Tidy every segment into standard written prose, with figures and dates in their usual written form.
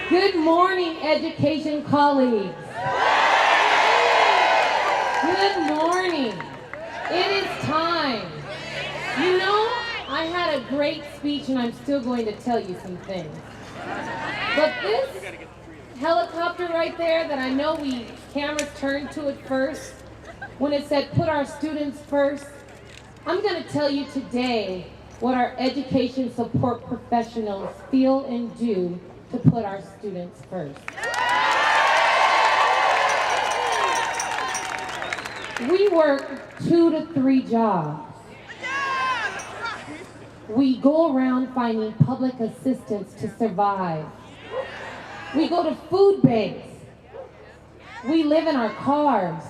Good morning, education colleagues. Good morning. It is time. You know, I had a great speech and I'm still going to tell you some things. But this helicopter right there that I know cameras turned to it first, when it said put our students first, I'm going to tell you today what our education support professionals feel and do to put our students first. We work 2 to 3 jobs. We go around finding public assistance to survive. We go to food banks. We live in our cars.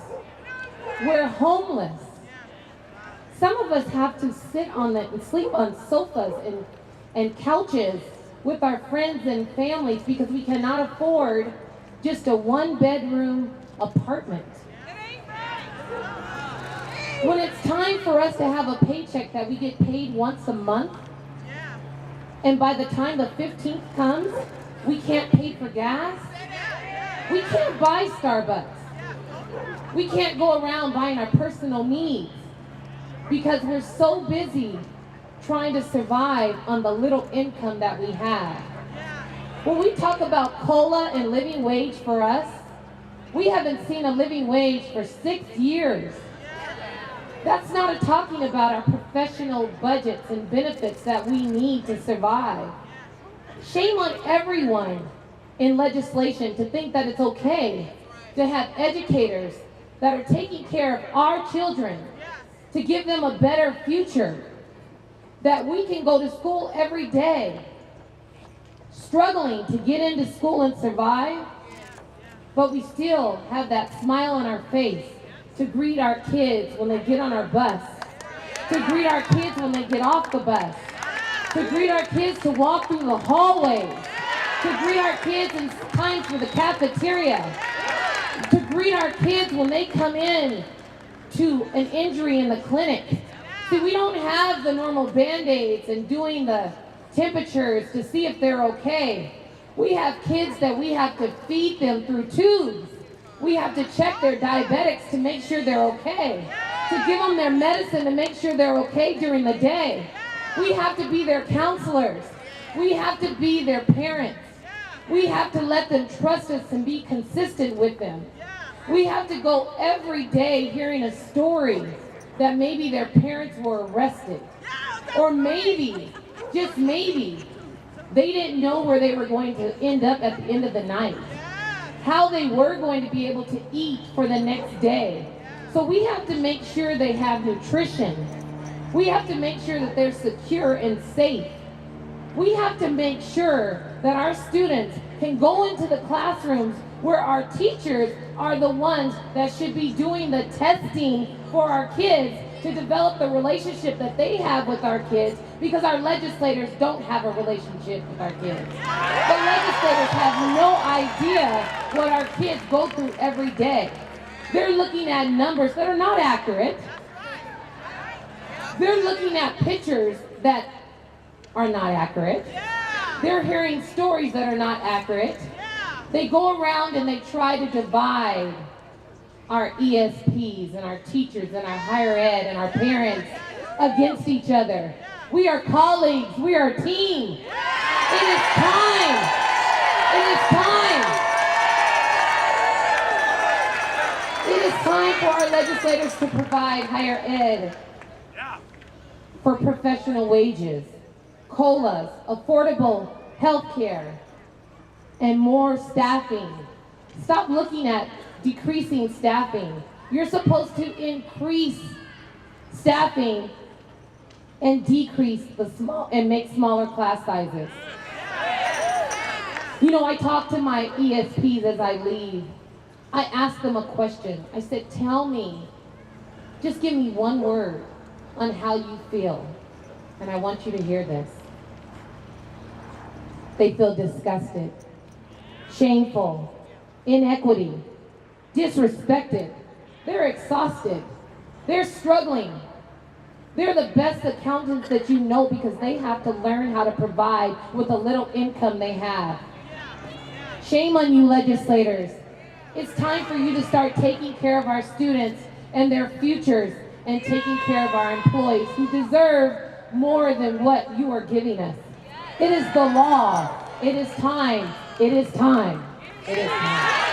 We're homeless. Some of us have to sit on and sleep on sofas and couches with our friends and families because we cannot afford just a 1-bedroom apartment. When it's time for us to have a paycheck that we get paid once a month, and by the time the 15th comes, we can't pay for gas, we can't buy Starbucks. We can't go around buying our personal needs because we're so busy trying to survive on the little income that we have. When we talk about COLA and living wage for us, we haven't seen a living wage for 6 years. That's not talking about our professional budgets and benefits that we need to survive. Shame on everyone in legislation to think that it's okay to have educators that are taking care of our children to give them a better future, that we can go to school every day struggling to get into school and survive, but we still have that smile on our face to greet our kids when they get on our bus, to greet our kids when they get off the bus, to greet our kids to walk through the hallways, to greet our kids in time for the cafeteria, to greet our kids when they come in to an injury in the clinic. See, we don't have the normal Band-Aids and doing the temperatures to see if they're okay. We have kids that we have to feed them through tubes. We have to check their diabetics to make sure they're okay, to give them their medicine to make sure they're okay during the day. We have to be their counselors. We have to be their parents. We have to let them trust us and be consistent with them. We have to go every day hearing a story that maybe their parents were arrested, or maybe, just maybe, they didn't know where they were going to end up at the end of the night, how they were going to be able to eat for the next day. So we have to make sure they have nutrition. We have to make sure that they're secure and safe. We have to make sure that our students can go into the classrooms where our teachers are the ones that should be doing the testing for our kids to develop the relationship that they have with our kids, because our legislators don't have a relationship with our kids. The legislators have no idea what our kids go through every day. They're looking at numbers that are not accurate. They're looking at pictures that are not accurate. They're hearing stories that are not accurate. They go around and they try to divide our ESPs and our teachers and our higher ed and our parents against each other. We are colleagues. We are a team. It is time. It is time. It is time for our legislators to provide higher ed for professional wages, COLAs, affordable health care, and more staffing. Stop looking at decreasing staffing. You're supposed to increase staffing and decrease and make smaller class sizes. You know, I talk to my ESPs as I leave. I ask them a question. I said, tell me, just give me one word on how you feel. And I want you to hear this. They feel disgusted, shameful, inequity, disrespected. They're exhausted. They're struggling. They're the best accountants that you know because they have to learn how to provide with the little income they have. Shame on you, legislators. It's time for you to start taking care of our students and their futures and taking care of our employees who deserve more than what you are giving us. It is the law. It is time. It is time. It is time.